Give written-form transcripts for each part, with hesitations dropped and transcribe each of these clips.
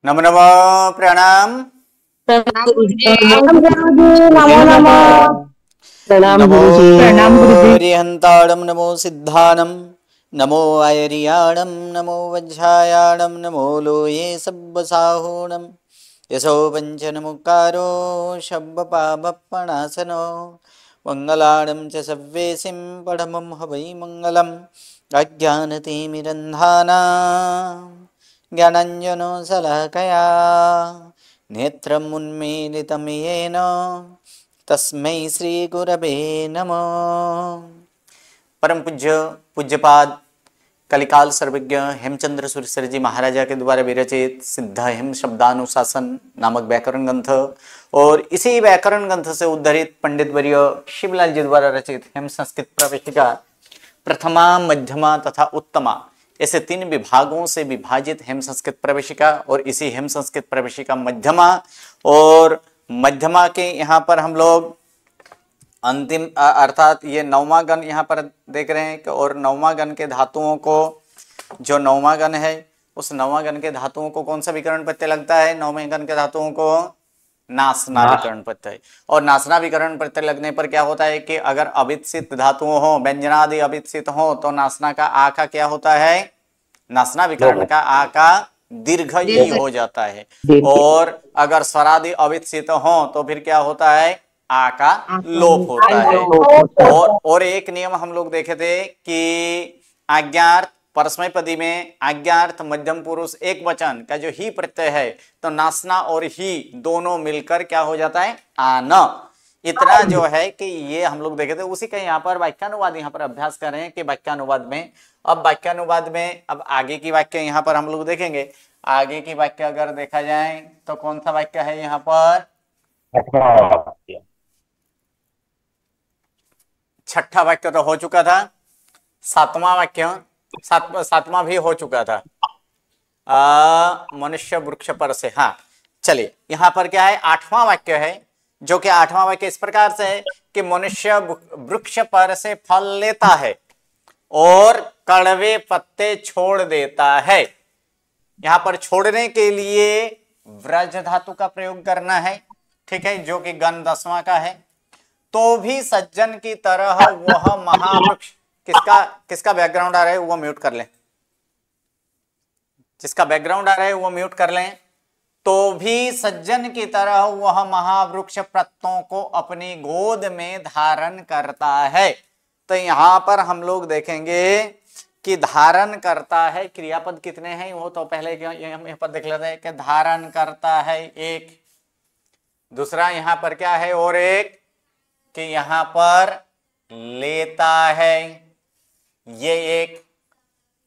नमो नमो प्रणाम। प्रणाम गुरुजी। प्रणाम गुरुजी, नमो नमः। प्रणाम नमो गुरुजी। प्रणाम गुरुजी। रिहंताड़म नमो सिद्धानम नमो आयरियाणम नमो वज्रायाणम नमो लोये सब्बसाहूणम यशो पंचनमुकारो शब्बपाभप्पणासनो मंगलाणं च सव्वेसिं पढमं हवै मंगलम् अज्ञानतिमिरन्धाना ज्ञानाञ्जनो शलाकया नेत्रम् उन्मीलितं येन तस्मै श्री गुरवे नमः। परम पूज्य पूज्यपाद कलिकाल सर्वज्ञ हेमचंद्र सुरेश्वर जी महाराजा के द्वारा विरचित सिद्ध हेम शब्दानुशासन नामक व्याकरण ग्रंथ और इसी व्याकरण ग्रंथ से उद्धरित पंडित वर्य शिवलाल जी द्वारा रचित हेम संस्कृत प्रवेशिका प्रथमा, मध्यमा तथा उत्तमा ऐसे 3 विभागों से विभाजित हेम संस्कृत प्रवेशिका और इसी हेम संस्कृत प्रवेशिका मध्यमा और मध्यमा के यहाँ पर हम लोग अंतिम अर्थात ये 9वां गण यहाँ पर देख रहे हैं और 9वां गण के धातुओं को जो 9वां गण है उस 9वां गण के धातुओं को कौन सा विकरण प्रत्यय लगता है? 9वें गण के धातुओं को नासना विकरण प्रत्यय। और नासना विकरण प्रत्यय लगने पर क्या होता है कि अगर अवित्सित धातुओं हो, व्यंजनादि अवित्सित हो तो नासना का आ का क्या होता है? नासना विकरण का आ का दीर्घ ही हो जाता है। और अगर स्वरादि अवित्सित हो तो फिर क्या होता है? आ का लोप होता है। और एक नियम हम लोग देखे थे कि आज्ञार्थ परस्मैपदी में आज्ञार्थ मध्यम पुरुष एक वचन का जो ही प्रत्यय है तो नासना और ही दोनों मिलकर क्या हो जाता है? आन। इतना जो है कि ये हम लोग देखे थे। उसी का यहाँ पर वाक्यानुवाद यहाँ पर अभ्यास कर रहे हैं कि वाक्यानुवाद में अब आगे की वाक्य यहाँ पर हम लोग देखेंगे। आगे की वाक्य अगर देखा जाए तो कौन सा वाक्य है यहाँ पर? छठा वाक्य तो हो चुका था, सातवां वाक्य सातवां भी हो चुका था। मनुष्य वृक्ष पर से। हाँ चलिए, यहाँ पर क्या है? 8वां वाक्य है, जो कि 8वां वाक्य इस प्रकार से है कि मनुष्य वृक्ष पर से फल लेता है और कड़वे पत्ते छोड़ देता है। यहाँ पर छोड़ने के लिए व्रज धातु का प्रयोग करना है, ठीक है, जो कि गण 10वां का है। तो भी सज्जन की तरह वह महावृक्ष, किसका बैकग्राउंड आ रहा है वो म्यूट कर लें, जिसका बैकग्राउंड आ रहा है वो म्यूट कर लें। तो भी सज्जन की तरह वह महावृक्ष पत्तों को अपनी गोद में धारण करता है। तो यहां पर हम लोग देखेंगे कि धारण करता है, क्रियापद कितने हैं वो तो पहले यहाँ पर देख लेते हैं कि धारण करता है एक, दूसरा यहाँ पर क्या है और एक कि यहाँ पर लेता है ये एक,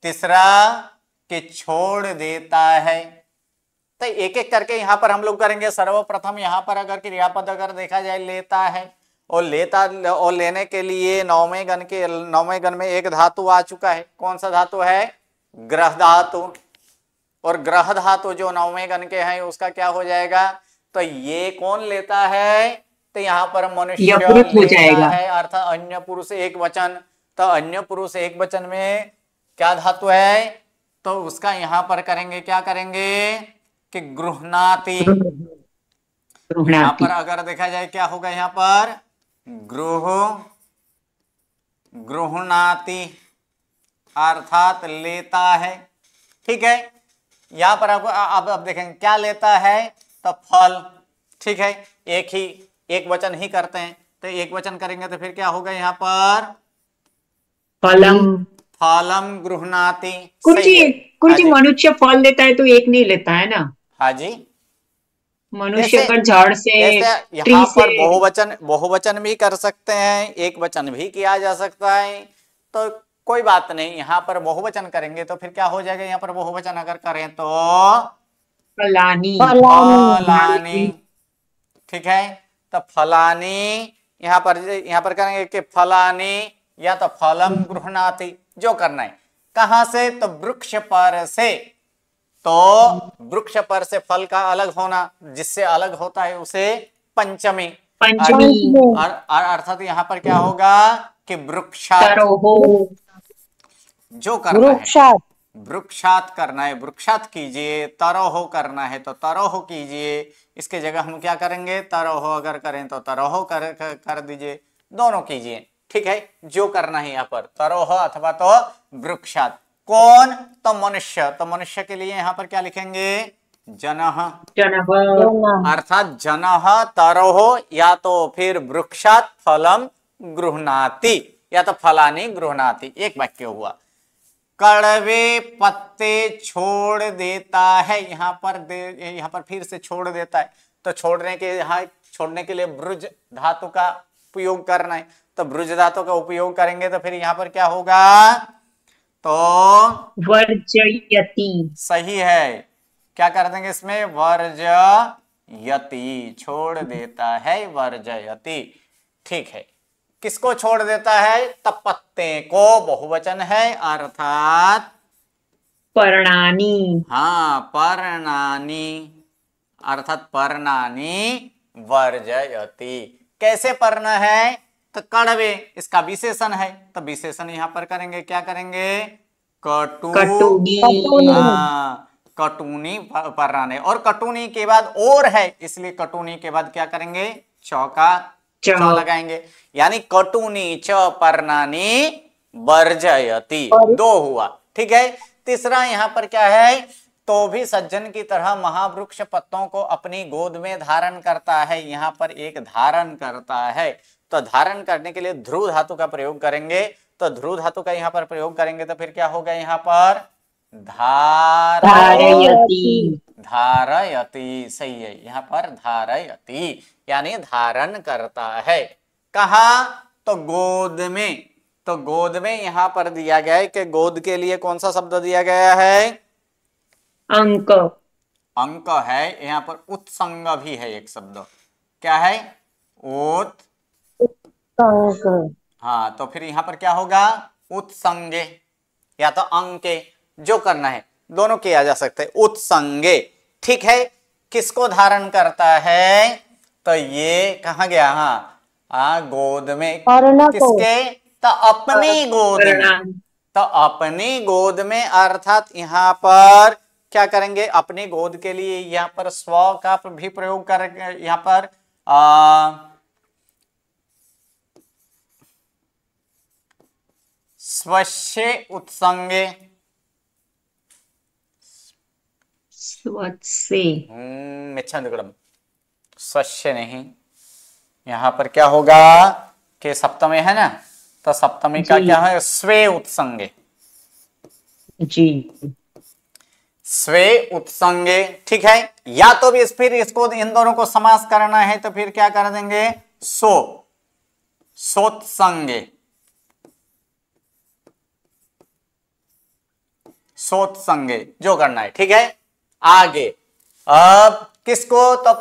तीसरा कि छोड़ देता है। तो एक एक करके यहाँ पर हम लोग करेंगे। सर्वप्रथम यहाँ पर अगर क्रियापद अगर देखा जाए लेता है और लेने के लिए 9वें गण में एक धातु आ चुका है। कौन सा धातु है? ग्रह धातु। और ग्रह धातु जो 9वें गण के हैं उसका क्या हो जाएगा? तो ये कौन लेता है? तो यहाँ पर मनुष्य लेता है अर्थात अन्य पुरुष एक वचन। तो अन्य पुरुष एक वचन में क्या धातु है? तो उसका यहाँ पर करेंगे, क्या करेंगे कि गृह्णाति। यहाँ पर अगर देखा जाए क्या होगा? यहाँ पर गृह्णाति अर्थात लेता है, ठीक है। यहाँ पर अब देखेंगे क्या लेता है? तो फल, ठीक है। एक वचन ही करते हैं तो एक वचन करेंगे तो फिर क्या होगा? यहाँ पर फलम गृह्णाति। गुरुजी मनुष्य फल लेता है तो एक नहीं लेता है ना? हाँ जी, मनुष्य अगर झाड़ से यहाँ पर बहुवचन भी कर सकते हैं, एक वचन भी किया जा सकता है, तो कोई बात नहीं। यहाँ पर बहुवचन करेंगे तो फिर क्या हो जाएगा? यहाँ पर बहुवचन अगर करें तो फलानी, ठीक है। तो फलानी यहाँ पर करेंगे कि फलानी या तो फलम गृह्णाति, जो करना है। कहां से? तो वृक्ष पर से। तो वृक्ष पर से फल का अलग होना, जिससे अलग होता है उसे पंचमी अर्थात यहाँ पर क्या होगा कि वृक्षात, जो करना है वृक्षात करना है वृक्षात कीजिए, तरोहो करना है तो तरोहो कीजिए। इसके जगह हम क्या करेंगे, तरोहो अगर करें तो तरोहो कर दीजिए, दोनों कीजिए। ठीक है, जो करना है यहाँ पर तरोहो अथवा तो वृक्षात। कौन, तो मनुष्य, तो मनुष्य के लिए यहाँ पर क्या लिखेंगे, जनः, जनः अर्थात जनः तरोहो या तो फिर वृक्षात फलम गृह्णाति या तो फलानि गृह्णाति, एक वाक्य हुआ। कड़वे पत्ते छोड़ देता है, यहाँ पर फिर से छोड़ देता है, तो छोड़ने के लिए ब्रुज धातु का उपयोग करना है, तो ब्रुज धातु का उपयोग करेंगे तो फिर यहाँ पर क्या होगा, तो वर्जयति, सही है, क्या कर देंगे इसमें, वर्जयति, छोड़ देता है, वर्जयति। ठीक है, किसको छोड़ देता है, तब पत्ते को, बहुवचन है अर्थात पर्णानि, हाँ पर्णानि, अर्थात पर्णानि वर्जयति। कैसे पर्ण है, तो कड़वे, इसका विशेषण है, तो विशेषण यहां पर करेंगे, क्या करेंगे, कटुनी, हाँ कटुनी पर्णानि, और कटुनी के बाद और है, इसलिए कटुनी के बाद क्या करेंगे, चौका च लगाएंगे, यानी कटुनी च पर्णानि वर्जयति, दो हुआ। ठीक है, तीसरा यहाँ पर क्या है, तो भी सज्जन की तरह महावृक्ष पत्तों को अपनी गोद में धारण करता है, यहाँ पर एक धारण करता है, तो धारण करने के लिए ध्रुव धातु का प्रयोग करेंगे, तो ध्रुव धातु का यहाँ पर प्रयोग करेंगे तो फिर क्या होगा, यहाँ पर धारयति, धारयति, सही है, यहाँ पर धारयति यानी धारण करता है। कहा, तो गोद में, तो गोद में यहां पर दिया गया है कि गोद के लिए कौन सा शब्द दिया गया है, अंक, अंक है, यहाँ पर उत्संग भी है एक शब्द, क्या है, हाँ, तो फिर यहाँ पर क्या होगा, उत्संगे या तो अंके, जो करना है दोनों किया जा सकता है, उत्संगे। ठीक है, किसको धारण करता है, तो ये कहा गया, हाँ गोद में, किसके, तो अपनी गोद में, तो अपनी गोद में, अर्थात यहाँ पर क्या करेंगे, अपनी गोद के लिए यहाँ पर स्व का भी प्रयोग कर, यहाँ पर स्वस्य उत्संगे, स्वस्य, मिच्छादिगणम, स्वस्य नहीं, यहाँ पर क्या होगा कि सप्तमी है ना, तो सप्तमी का क्या है, स्वे उत्संगे, जी स्वे उत्संगे। ठीक है, या तो भी फिर इसको इन दोनों को समास करना है तो फिर क्या कर देंगे, सोत्संगे, सोत्संगे, जो करना है। ठीक है, आगे अब किसको, तो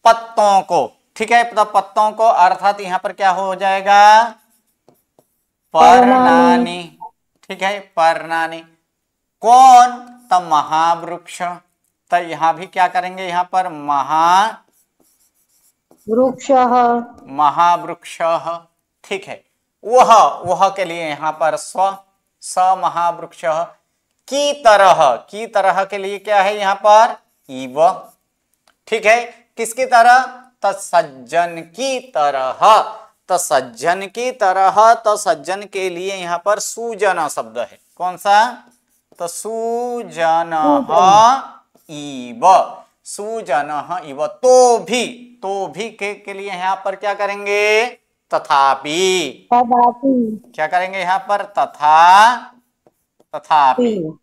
पत्तों को। ठीक है, तो पत्तों को, अर्थात यहां पर क्या हो जाएगा, पर्णानि। ठीक है, पर्णानि, कौन, तो महावृक्ष, तो यहां भी क्या करेंगे, यहां पर महावृक्ष। ठीक है, वह के लिए यहां पर स महावृक्ष, की तरह के लिए क्या है यहाँ पर, इव। ठीक है, किसकी तरह, तो सज्जन की तरह, तो सज्जन की तरह, तो सज्जन के लिए यहाँ पर सुजन शब्द है, कौन सा, तो सुजन इव, सुजन इव, तो भी के लिए यहाँ पर क्या करेंगे, तथापि, क्या करेंगे यहाँ पर, तथापि,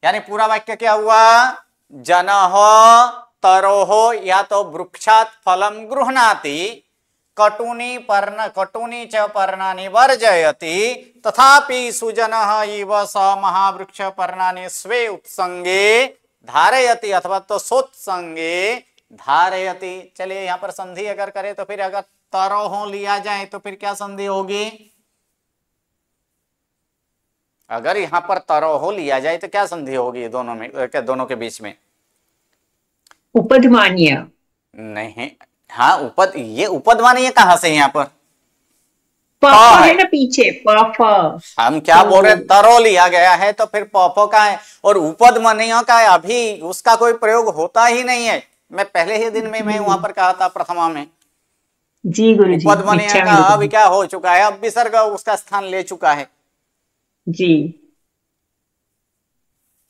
यानी पूरा वाक्य क्या हुआ, जनः तरोः या तो वृक्षात् फलम गृह्णाति, कटूनी च पर्णानि वर्जयति, तथापि सुजनः इव स महावृक्ष पर्णानि स्वे उत्संगे धारयति अथवा तो सोत्संगे धारयति। चलिए यहाँ पर संधि अगर करें तो फिर अगर तरोह लिया जाए तो फिर क्या संधि होगी, अगर यहाँ पर तरोह लिया जाए तो क्या संधि होगी दोनों में, दोनों के बीच में, उपधमानीय नहीं, हाँ उपद, ये उपदमानीय कहां से यहाँ पर, प है। है ना पीछे, प फ। हम क्या बोल रहे हैं, तरो लिया गया है तो फिर प का है और उपद मनियों का है, अभी उसका कोई प्रयोग होता ही नहीं है। मैं पहले ही दिन में मैं वहां पर कहा था प्रथमा में, जी गुरु जी, उपद मनिया इच्छा का गुरु अब जी। क्या हो चुका है, अब विसर्ग उसका स्थान ले चुका है। जी।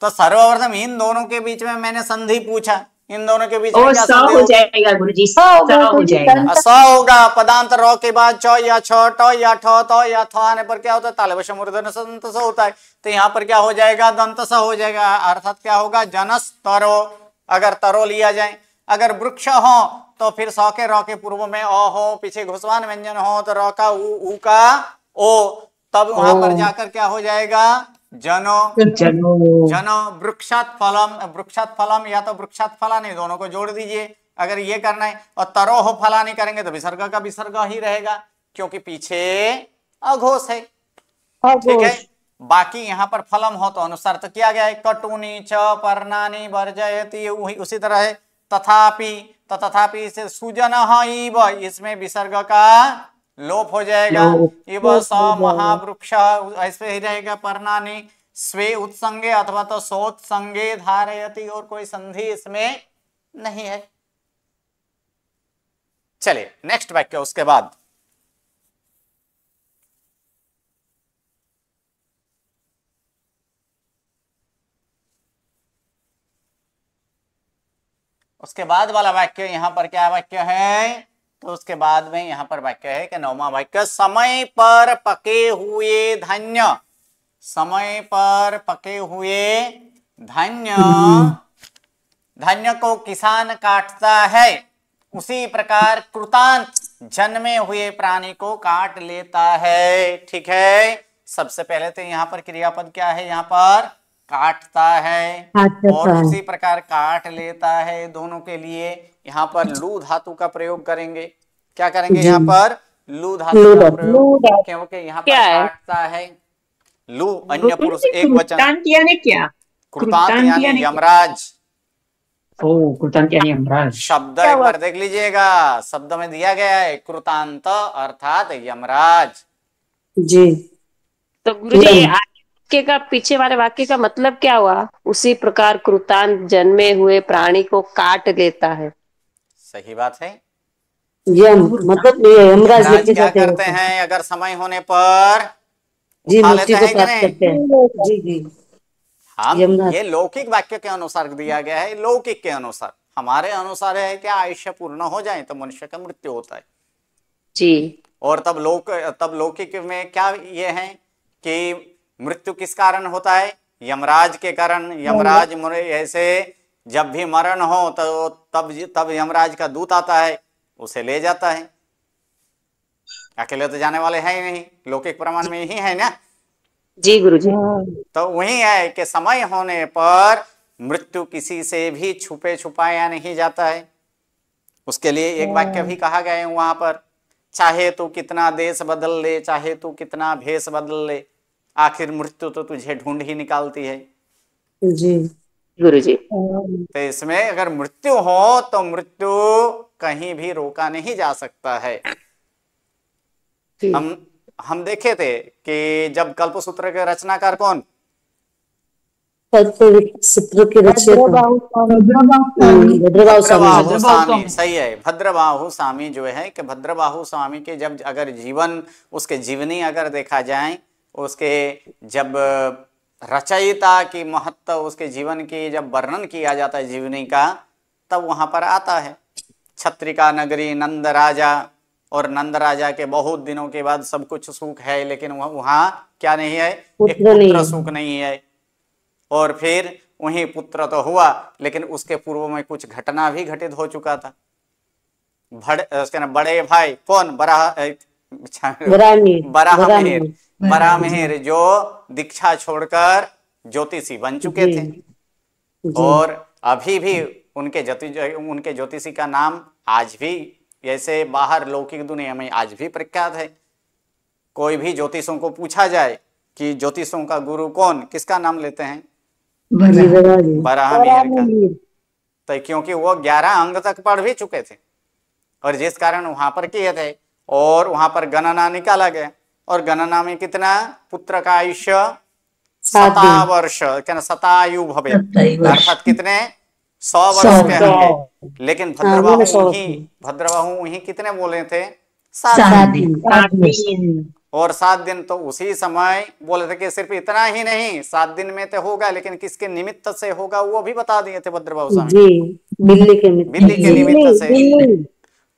तो सर्वप्रथम इन दोनों के बीच में मैंने संधि पूछा, इन दोनों के बीच में और क्या स संधि हो होगी? जाएगा गुरु जी, स होगा हो गुरु जी, जाएगा। स होगा, पदांत र के बाद च या छ ट या ठ त या थ आने पर क्या होता है, तालव्य मूर्धन्य स दंत स होता है। तो यहाँ पर क्या हो जाएगा, दंत स हो जाएगा, अर्थात क्या होगा, जनस तरो। अगर तरो लिया जाए, अगर वृक्ष हो तो फिर स के र के पूर्व में अ हो, पीछे घुसवान व्यंजन हो तो र का उ का ओ, तब वहां पर जाकर क्या हो जाएगा, जनो। जनो। जनो वृक्षात फलम, वृक्षात फलम या तो वृक्षात फलानी, दोनों को जोड़ दीजिए अगर ये करना है। और तरोह फलानी करेंगे तो विसर्ग का विसर्ग ही रहेगा, क्योंकि पीछे अघोष है। ठीक है, बाकी यहाँ पर फलम हो तो अनुसार तो किया गया है, कटुनी च पर्णानी वर्जयति, उसी तरह है। तथापि, तो तथापि से सुजन इव, इसमें विसर्ग का लोप हो जाएगा। इव स महावृक्ष ऐसे ही रहेगा। पर्णानी स्वे उत्संगे अथवा तो सोत्संगे धारयति, और कोई संधि इसमें नहीं है। चलिए नेक्स्ट वाक्य उसके बाद। उसके बाद वाला वाक्य यहां पर क्या वाक्य है, तो उसके बाद में यहां पर वाक्य है कि 9वां वाक्य, समय पर पके हुए धान्य, समय पर पके हुए धान्य, धान्य को किसान काटता है, उसी प्रकार कृतांत जन्मे हुए प्राणी को काट लेता है। ठीक है, सबसे पहले तो यहाँ पर क्रियापद क्या है, यहाँ पर काटता है और उसी प्रकार काट लेता है, दोनों के लिए यहाँ पर लू धातु का प्रयोग करेंगे। क्या करेंगे यहाँ पर, लू धातु का प्रयोग, क्योंकि यहाँ पर काटता है। लू अन्य पुरुष एक वचन, कृतांत यानी क्या? कृतांत यानी यमराज। ओ, कृतांत यानी यमराज। शब्द एक बार देख लीजिएगा, शब्द में दिया गया है कृतांत अर्थात यमराज। जी। तो गुरुजी ये वाक्य का, पीछे वाले वाक्य का मतलब क्या हुआ? उसी प्रकार कृतांत जन्मे हुए प्राणी को काट लेता है। सही बात है। यम मतलब यमराज लेके क्या जाते करते हैं, अगर समय होने पर जी, उठा मुक्ति लेते को हैं कि प्राप्त नहीं? करते हैं। जी जी। हम यमराज। ये लौकिक वाक्य के अनुसार दिया गया है, लौकिक के अनुसार। हमारे अनुसार है कि आयुष्य पूर्ण हो जाए तो मनुष्य का मृत्यु होता है जी। और तब लौकिक में क्या ये है कि मृत्यु किस कारण होता है, यमराज के कारण। यमराज ऐसे जब भी मरण हो तो तब यमराज का दूत आता है, उसे ले जाता है। अकेले तो जाने वाले हैं ही नहीं, लौकिक प्रमाण में ही है ना। जी गुरुजी। तो वही है कि समय होने पर मृत्यु किसी से भी छुपे छुपाया नहीं जाता है। उसके लिए एक वाक्य भी कहा गया है वहां पर, चाहे तू कितना देश बदल ले, चाहे तू कितना भेष बदल ले, आखिर मृत्यु तो तुझे ढूंढ ही निकालती है। जी गुरुजी। तो इसमें अगर मृत्यु हो तो मृत्यु कहीं भी रोका नहीं जा सकता है। हम देखे थे कि जब कल्पसूत्र के रचनाकार कौन, सूत्र के भद्रबाहु स्वामी। सही है, भद्रबाहु स्वामी जो है कि भद्रबाहु स्वामी के जब अगर जीवन, उसके जीवनी अगर देखा जाए, उसके जब रचयिता की महत्व, उसके जीवन की जब वर्णन किया जाता है जीवनी का, तब वहां पर आता है छत्रिका नगरी नंद राजा, और नंद राजा के बहुत दिनों के बाद सब कुछ सुख है, लेकिन वहां क्या नहीं है, एक पुत्र सुख नहीं है। और फिर वहीं पुत्र तो हुआ, लेकिन उसके पूर्व में कुछ घटना भी घटित हो चुका था। बड़े भाई कौन, बराहमिहिर जो दीक्षा छोड़कर ज्योतिषी बन चुके थे, और अभी भी उनके ज्योतिषी का नाम आज भी ऐसे बाहर लौकिक दुनिया में आज भी प्रख्यात है। कोई भी ज्योतिषों को पूछा जाए कि ज्योतिषों का गुरु कौन, किसका नाम लेते हैं, बराहमिहिर का। तो क्योंकि वो 11 अंग तक पढ़ भी चुके थे, और जिस कारण वहां पर किए थे, और वहां पर गणना निकाला गया और गणना में कितना पुत्र का आयुष्य 7 दिन। 7 वर्ष क्या शतायु भवे, 27 वर्ष। अर्थात कितने 100 100 वर्ष के वर्ष। होंगे। लेकिन हाँ, मैंने भद्रबाहु 100 उन्हीं कितने बोले थे 7 7 दिन। दिन। 7 दिन। और 7 दिन तो उसी समय बोले थे कि सिर्फ इतना ही नहीं 7 दिन में तो होगा, लेकिन किसके निमित्त से होगा वो भी बता दिए थे भद्रबाहु स्वामी, जी, बिल्ली के निमित्त। बिल्ली के निमित्त से। बिल्ली।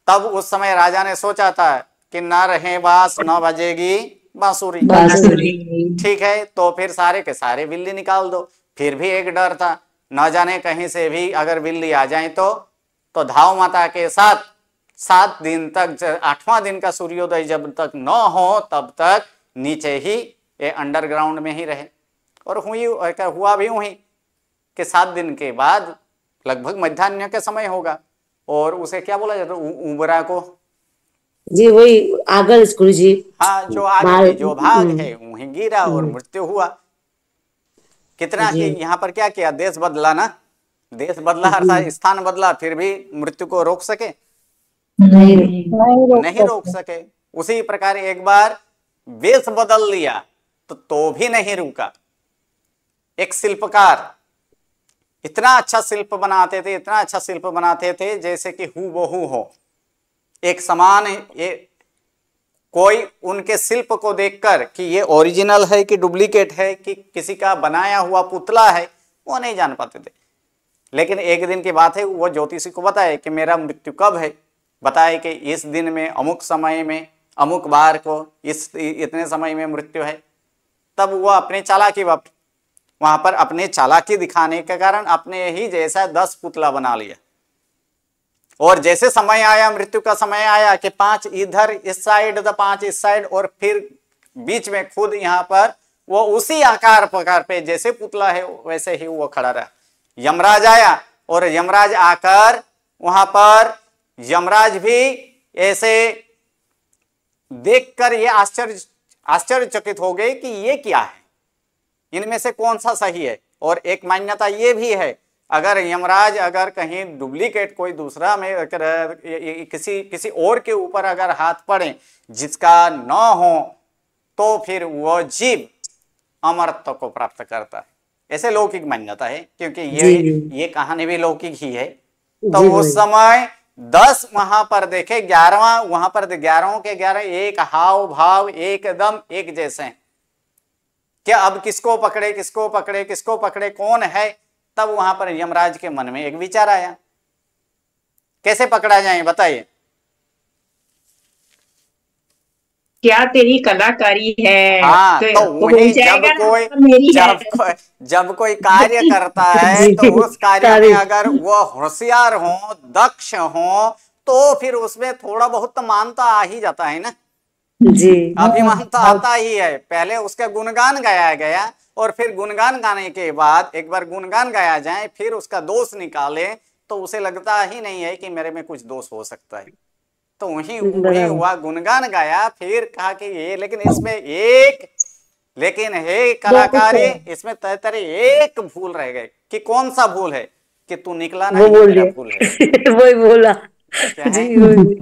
तब उस समय राजा ने सोचा था कि न रहे बांस न बजेगी बांसुरी। बांसुरी। ठीक है, तो फिर सारे के सारे बिल्ली निकाल दो। फिर भी एक डर था, न जाने कहीं से भी अगर बिल्ली आ जाए तो धाव माता के साथ 7 दिन तक 8वां दिन का सूर्योदय जब तक न हो तब तक नीचे ही ये अंडरग्राउंड में ही रहे। और हुआ भी वही कि 7 दिन के बाद लगभग मध्याह्न के समय होगा, और उसे क्या बोला जाता है उबरा को, जी वही आगल गुरु जी। हाँ जो आगे जो भाग है वहीं गिरा और मृत्यु हुआ। कितना कि यहाँ पर क्या किया, देश बदला ना, देश बदला अर्थात स्थान बदला, फिर भी मृत्यु को रोक सके नहीं रोक सके। उसी प्रकार एक बार वेश बदल लिया तो भी नहीं रुका। एक शिल्पकार इतना अच्छा शिल्प बनाते थे, इतना अच्छा शिल्प बनाते थे जैसे कि हूबहू हो, एक समान। ये कोई उनके शिल्प को देखकर कि ये ओरिजिनल है कि डुप्लीकेट है कि किसी का बनाया हुआ पुतला है वो नहीं जान पाते थे। लेकिन एक दिन की बात है, वो ज्योतिषी को बताए कि मेरा मृत्यु कब है, बताए कि इस दिन में अमुक समय में अमुक बार को इतने समय में मृत्यु है। तब वो अपने चालाकी वहां पर अपने चालाकी दिखाने के कारण अपने ही जैसा 10 पुतला बना लिया। और जैसे समय आया, मृत्यु का समय आया कि 5 इधर इस साइड 5 इस साइड, और फिर बीच में खुद यहाँ पर वो उसी आकार प्रकार पे जैसे पुतला है वैसे ही वो खड़ा रहा। यमराज आया और यमराज आकर वहां पर यमराज भी ऐसे देखकर ये आश्चर्यचकित हो गए कि ये क्या है, इनमें से कौन सा सही है। और एक मान्यता ये भी है, अगर यमराज अगर कहीं डुप्लीकेट कोई दूसरा में किसी और के ऊपर अगर हाथ पड़े जिसका न हो तो फिर वह जीव अमरत्व को प्राप्त करता है। ऐसे लौकिक मान्यता है, क्योंकि ये कहानी भी लौकिक ही है। तो उस समय 10 वहां पर देखे, 11वां वहां पर 11 के 11 एक हाव भाव एकदम एक जैसे हैं। क्या अब किसको पकड़े किसको पकड़े किसको पकड़े, कौन है। तब वहां पर यमराज के मन में एक विचार आया, कैसे पकड़ा जाए बताइए। क्या तेरी कलाकारी है। हाँ, तो वही जब कोई कार्य करता है तो उस कार्य में अगर वो होशियार हो, दक्ष हो, तो फिर उसमें थोड़ा बहुत तो मानता आ ही जाता है ना जी। अभिमान तो आता ही है। पहले उसका गुणगान गाया गया और फिर गुणगान गाने के बाद एक बार गुणगान गाया जाए फिर उसका दोष निकाले तो उसे लगता ही नहीं है कि मेरे में कुछ दोष हो सकता है। तो वही हुआ, गुणगान गाया, फिर कहा कि ये लेकिन हे कलाकारी, इसमें तेरे एक भूल रह गए। कि कौन सा भूल है? कि तू निकला नहीं, मेरा भूल है। वही बोला क्या है?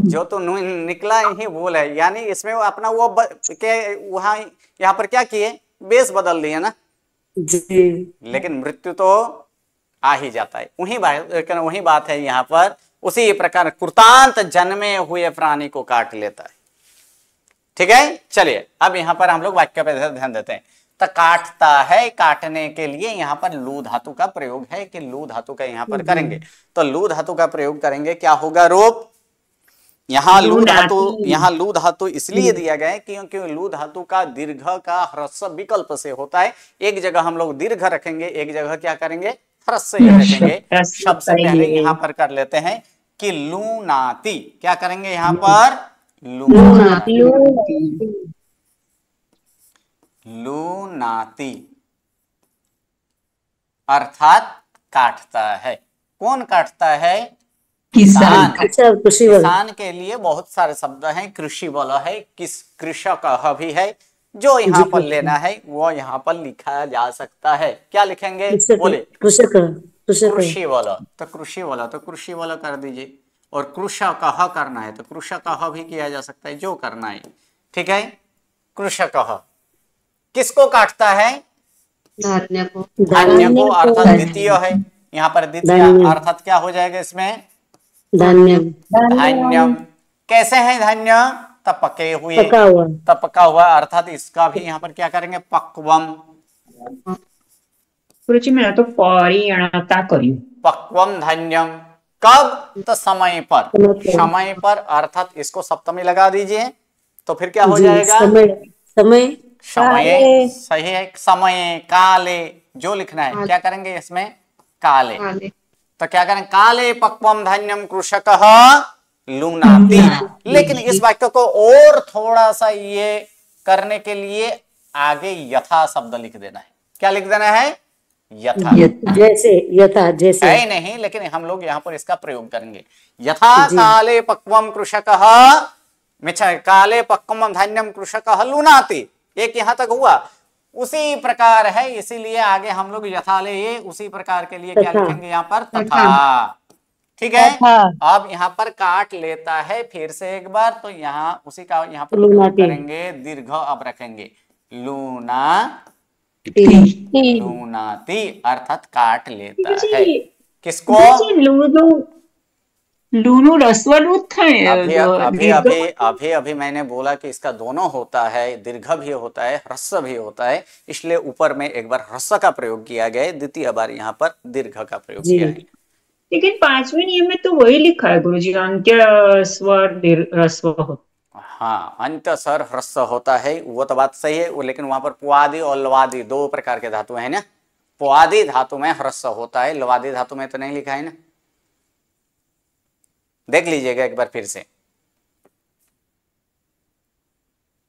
जो तो निकला ही भूल है। यानी इसमें अपना वो वहां यहाँ पर क्या किए, बेस बदल दिए ना जी। लेकिन मृत्यु तो आ ही जाता है। वही बात है यहाँ पर। उसी प्रकार कृतांत जन्मे हुए प्राणी को काट लेता है। ठीक है, चलिए अब यहाँ पर हम लोग वाक्य पे ध्यान देते हैं। तो काटता है, काटने के लिए यहाँ पर लू धातु का प्रयोग है कि लू धातु का यहाँ पर करेंगे। तो लू धातु का प्रयोग करेंगे, क्या होगा रूप। यहाँ लू धातु इसलिए दिया गया है क्योंकि लू धातु का दीर्घ का ह्रस्व विकल्प से होता है। एक जगह हम लोग दीर्घ रखेंगे, एक जगह क्या करेंगे, ह्रस्व रखेंगे। सबसे पहले यहाँ पर कर लेते हैं कि लूनाति। क्या करेंगे यहाँ पर, लूनाति अर्थात काटता है। कौन काटता है? किसान। किसान के लिए बहुत सारे शब्द हैं। कृषि वाला है, कृषक भी है। जो यहाँ पर लेना है वो यहाँ पर लिखा जा सकता है। क्या लिखेंगे, बोले कृषि वाला। तो कृषि वाला कर दीजिए। और कृषक करना है तो कृषक भी किया जा सकता है, जो करना है। ठीक है, कृषकः किसको काटता है? धान्य को धान्य को, अर्थात द्वितीय है यहाँ पर। द्वितीय धान्य। अर्थात क्या हो जाएगा इसमें? धान्य धान्यम। कैसे है धान्य? तब पके हुए, पका हुआ तब पका हुआ, अर्थात इसका भी यहाँ पर क्या करेंगे? पक्वम। गुरुजी मैंने तो परिणता करी। पक्वम धान्यम। कब? तो समय पर। समय पर। समय पर अर्थात इसको सप्तमी लगा दीजिए तो फिर क्या हो जी जाएगा? समय समय समय। सही है। समय, काले जो लिखना है क्या करेंगे इसमें? काले। तो क्या करें? काले पक्वम धान्यम कृषकः लुनाति। लेकिन इस वाक्य को और थोड़ा सा ये करने के लिए आगे यथा शब्द लिख देना है। क्या लिख देना है? यथा। जैसे यथा जैसे है नहीं, लेकिन हम लोग यहाँ पर इसका प्रयोग करेंगे। यथा जी। काले पक्वम कृषकः, काले पक्वम धान्यम कृषकः लुनाति। एक यहां तक हुआ। उसी प्रकार है, इसीलिए आगे हम लोग यथाले ये उसी प्रकार के लिए क्या तथा। लिखेंगे यहाँ पर? तथा। ठीक है। अब यहाँ पर काट लेता है फिर से एक बार, तो यहाँ उसी का यहाँ पर प्रयोग लुनाति। करेंगे। दीर्घ अब रखेंगे। लूना, लूनाति अर्थात काट लेता है। किसको? लूनू लूनू रस्वलूत है। अभी अभी अभी अभी अभी मैंने बोला कि इसका दोनों होता है, दीर्घ भी होता है, ह्रस्व भी होता है, इसलिए ऊपर में एक बार ह्रस्व का प्रयोग किया गया है, द्वितीय बार यहाँ पर दीर्घ का प्रयोग जी। किया है। लेकिन 5वें नियम में तो वही लिखा है गुरुजी, अंत्य स्वर ह्रस्व होता। हाँ, अंत स्वर ह्रस्व होता है, वो तो बात सही है। वो लेकिन वहां पर पुआदि और लवादि दो प्रकार के धातु है ना। पुआदि धातु में ह्रस्व होता है, लवादि धातु में तो नहीं लिखा है ना। देख लीजिएगा एक बार फिर से।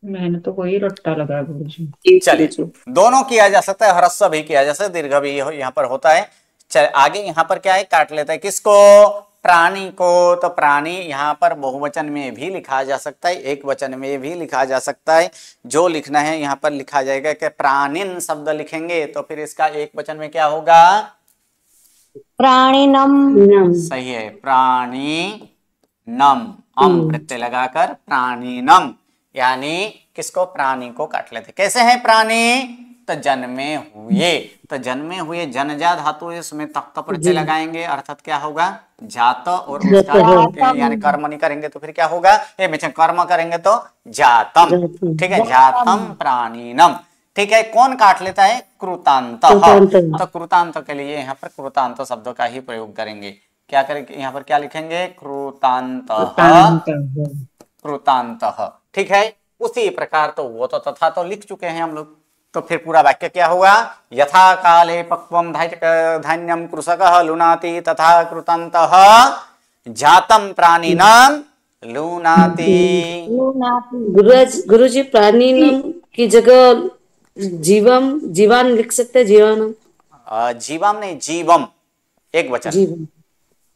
मैंने तो वही रट्टा लगा गुरुजी। चलिए, दोनों किया जा सकता है, ह्रस्व भी किया जा सकता है, दीर्घ भी यहाँ पर होता है। चल आगे यहाँ पर क्या है? काट लेता है। किसको? प्राणी को। तो प्राणी यहाँ पर बहुवचन में भी लिखा जा सकता है, एक वचन में भी लिखा जा सकता है। जो लिखना है यहाँ पर लिखा जाएगा कि प्राणिन शब्द लिखेंगे तो फिर इसका एक वचन में क्या होगा? प्राणिनम। सही है, प्राणी नम। अम प्रत्यय लगाकर प्राणीनम, यानी किसको? प्राणी को काट लेते। कैसे है प्राणी? तो जन्मे हुए। तो जन्मे हुए जनजा धातु है, उसमें तख्त प्रत्यय लगाएंगे, अर्थात क्या होगा? जात। और उसका यानी कर्म नहीं करेंगे तो फिर क्या होगा? ये कर्म करेंगे तो जातम। ठीक है, जातम प्राणीनम। ठीक है। कौन काट लेता है? कृतांत। तो कृतांत के लिए यहाँ पर कृतांत शब्द का ही प्रयोग करेंगे। क्या करेंगे? यहाँ पर क्या लिखेंगे? कृतांत। कृतांत। ठीक है। उसी प्रकार तो वो तो तथा तो लिख चुके हैं हम लोग। तो फिर पूरा वाक्य क्या होगा? यथा काले पक्वम धान्यम कृषकः लुनाति तथा कृतान्तः जातम प्राणिनां लुनाति। गुरुजी प्राणिनम की जगह जीवम जीवान लिख सकते हैं। जीवानम, जीवम नहीं, जीवम एक वचन। जीवम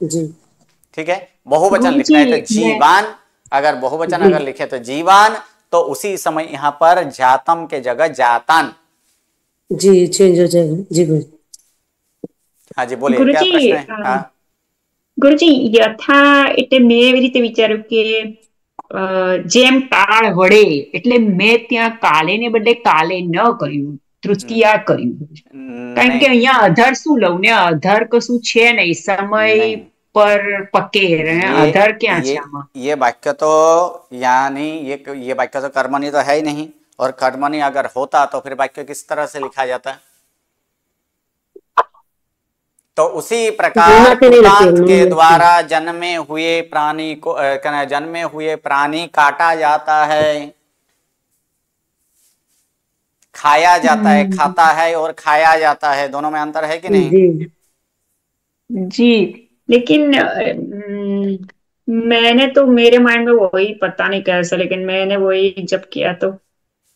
जी। ठीक है। बहुवचन लिखना है तो जीवान, अगर बहुवचन अगर लिखे तो जीवान, तो उसी समय यहाँ पर जातम के जगह जातान जी चेंज हो जाएगा। जी गुरु। हाँ जी, बोलिए क्या प्रश्न है? हाँ ગુરુજી યથા એટલે મેં એવી રીતે વિચાર્યું કે જેમ કાળ વડે એટલે મેં ત્યાં કાલે ને બદલે કાલે ન કર્યું, તૃતીયા કર્યું. કારણ કે અહીંયા અધર શું લઉં ને? અધર કશું છે નહીં, સમય पर पके रहे। अधर क्या है आमा? ये वाक्य तो यानी ये वाक्य तो कर्मणि तो है ही नहीं, और कर्मणि अगर होता तो फिर वाक्य किस तरह से लिखा जाता है? तो उसी प्रकार कृतांत के द्वारा जन्मे हुए प्राणी को जन्मे हुए प्राणी काटा जाता है, खाया जाता है। खाता है और खाया जाता है, दोनों में अंतर है कि नहीं? जी, लेकिन मैंने तो मेरे माइंड में वही, पता नहीं कैसा, लेकिन मैंने वही जब किया तो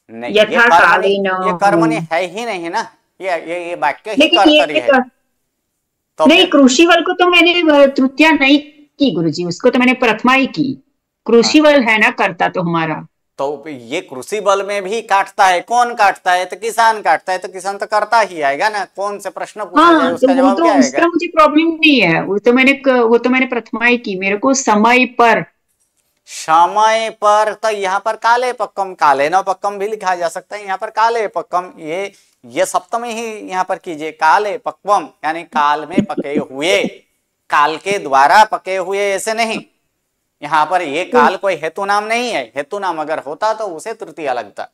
नहीं, यथा कालीन ये कर्मणि है ही नहीं ना। ये वाक्य ही लेकिन कर्तरी है। तो नहीं, कृषिवल को तो मैंने तृतीया नहीं की गुरुजी, उसको तो मैंने प्रथमा ही की। कृषिवल है ना करता तो हमारा। तो ये कृषि बल में भी काटता है। कौन काटता है? तो किसान काटता है। तो किसान तो करता ही आएगा ना। कौन से प्रश्न पूछा जाए उसका जवाब क्या आएगा? उसका मुझे प्रॉब्लम नहीं है, वो तो मैंने प्रथमा ही की। मेरे को समय पर समय पर, तो यहाँ पर काले पक्कम, काले न पक्कम भी लिखा जा सकता है, यहाँ पर काले पक्कम, ये सप्तमी ही यहाँ पर कीजिए, काले पक्वम यानी काल में पके हुए, काल के द्वारा पके हुए, ऐसे नहीं। यहाँ पर ये काल कोई हेतु नाम नहीं है, हेतु नाम अगर होता तो उसे तृतीया लगता।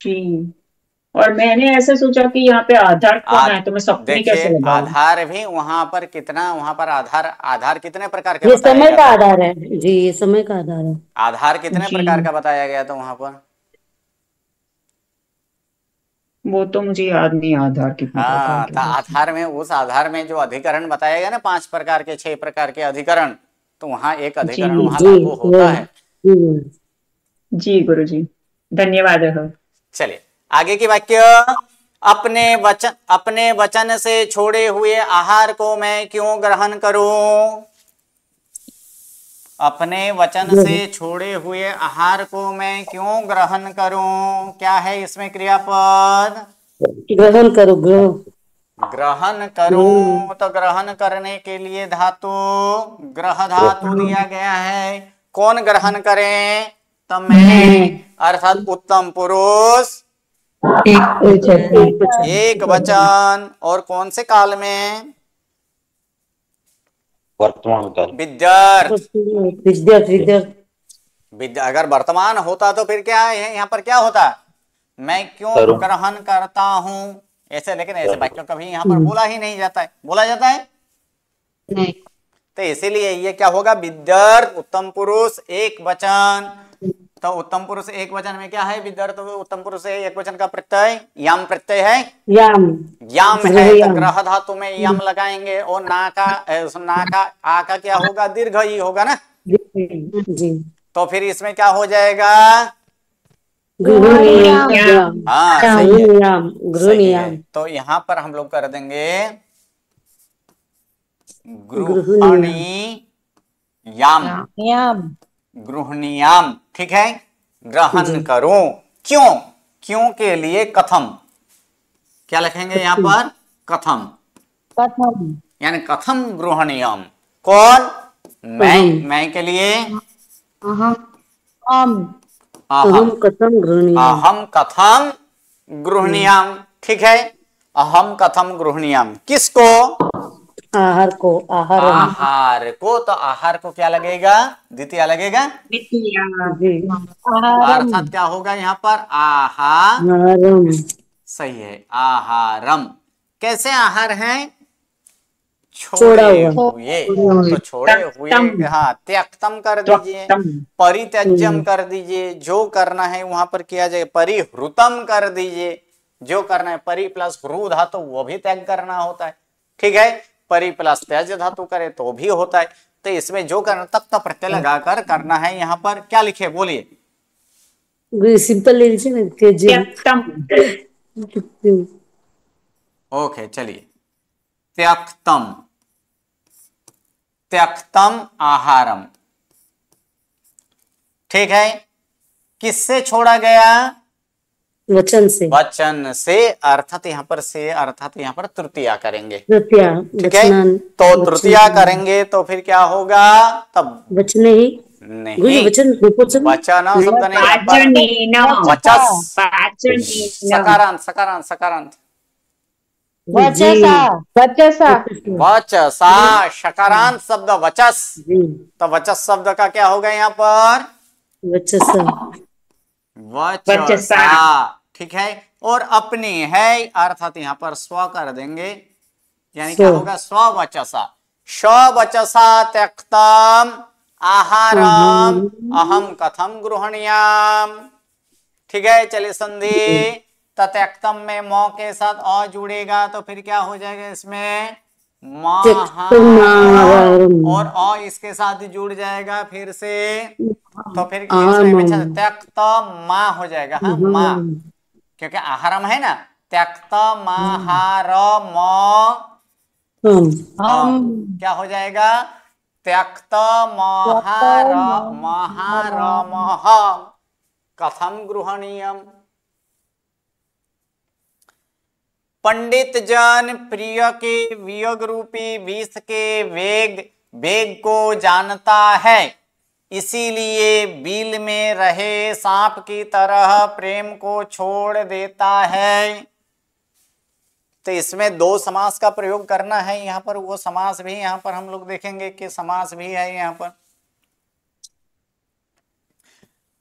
जी। और मैंने ऐसे सोचा कि यहाँ पे आधार कौन है, तो मैं सप्तमी कैसे देखिए लगाऊं? आधार भी वहां पर कितना, वहां पर आधार कितने प्रकार के ये बताया समय गया का था? आधार है जी, ये समय का आधार है। आधार कितने जी। प्रकार का बताया गया था वहां पर? वो तो मुझे याद नहीं, आधार कितने प्रकार हाँ, के तो होते हैं। आधार में, उस आधार में जो अधिकरण बताया गया ना, 5 प्रकार के, 6 प्रकार के अधिकरण, तो वहां एक अधिकरण जी वहां जी लागू होता है। जी जी गुरु जी, धन्यवाद है। चलिए आगे की वाक्य, अपने वचन से छोड़े हुए आहार को मैं क्यों ग्रहण करूं? अपने वचन से छोड़े हुए आहार को मैं क्यों ग्रहण करूं? क्या है इसमें क्रियापद? ग्रहण करो, ग्रहण करूं, तो ग्रहण करने के लिए धातु, ग्रह धातु दिया गया है। कौन ग्रहण करे? तो मैं, अर्थात उत्तम पुरुष एक वचन। और कौन से काल में? वर्तमान काल। विद्यार्थ। विद्यार्थ अगर वर्तमान होता तो फिर क्या है, यहाँ पर क्या होता? मैं क्यों ग्रहण करता हूं, ऐसे। लेकिन ऐसे वाक्य कभी यहाँ पर बोला ही नहीं जाता है, बोला जाता है नहीं। तो इसीलिए ये क्या होगा? विद्यार्थ उत्तम पुरुष एक वचन। तो उत्तम पुरुष एक वचन में क्या है? विद्यार्थ उत्तम पुरुष है, एक वचन का प्रत्यय याम प्रत्यय है, याम याम है, तो ग्रह धातु में याम लगाएंगे। और ना का आ का क्या होगा? दीर्घ ही होगा ना। जी। तो फिर इसमें क्या हो जाएगा? गृहनियाम। हाँ सही है, सही है। गृहनियाम। तो यहाँ पर हम लोग कर देंगे गृहणीयाम, ठीक है। ग्रहण करूं, क्यों? क्यों के लिए कथम, क्या लिखेंगे यहाँ पर? कथम, यानी कथम गृहणीयम। कौन? मैं के लिए अहम कथम गृहणीयाम। अहम कथम गृहणीयाम, ठीक है। अहम कथम गृहणीयाम, किसको? आहार को, आहार को। तो आहार को क्या लगेगा? द्वितीय लगेगा, अर्थात क्या होगा यहाँ पर? आहारम। सही है, आहारम। कैसे आहार हैं? छोड़ा छोड़े हुआ। हुए। तो छोड़े हुए, हाँ, त्यक्तम कर दीजिए, परित्यज्यम कर दीजिए, जो करना है वहां पर किया जाए। परिहृतम कर दीजिए, जो करना है। परि प्लस ह्रू धातु वो भी त्याग करना होता है, ठीक है। परि प्लस त्याज धातु करे तो भी होता है। तो इसमें जो करना, तब प्रत्यय लगाकर करना है। यहाँ पर क्या लिखे बोलिए? सिंपल ले लीजिए ना, त्यज्यम। ओके चलिए, त्यक्तम, त्यक्तम आहारम, ठीक है। किससे छोड़ा गया? वचन से। वचन से, अर्थात यहाँ पर से, अर्थात यहाँ पर तृतीया करेंगे, तृतीया, ठीक है। तो तृतीया करेंगे तो फिर क्या होगा? तब वचन ही नहीं, वचन वचन शब्द नहीं, वचस, सकारांत, सकारांत, सकारांत, वचसा, सकारांत शब्द वचस। तो वचस शब्द का क्या होगा यहाँ पर? वचसा, ठीक है। और अपनी है, अर्थात यहाँ पर स्व कर देंगे, यानी क्या होगा? स्ववचसा, स्ववचसा त्यक्तम आहारम अहम कथम गृहणीयाम, ठीक है। चलिए संधि, त्यक्तम में मौ के साथ अ जुड़ेगा तो फिर क्या हो जाएगा? इसमें और अ इसके साथ जुड़ जाएगा फिर से, तो फिर इसमें त्यक्त मा हो जाएगा। हाँ, मा, क्योंकि आहारम है ना। त्यक्त माहारम, क्या हो जाएगा? त्यक्त महारम कथम गृहणीयम। पंडित जन प्रिय के वियोग रूपी विष के वेग वेग को जानता है, इसीलिए बिल में रहे सांप की तरह प्रेम को छोड़ देता है। तो इसमें दो समास का प्रयोग करना है यहाँ पर, वो समास भी यहाँ पर हम लोग देखेंगे कि समास भी है यहाँ पर।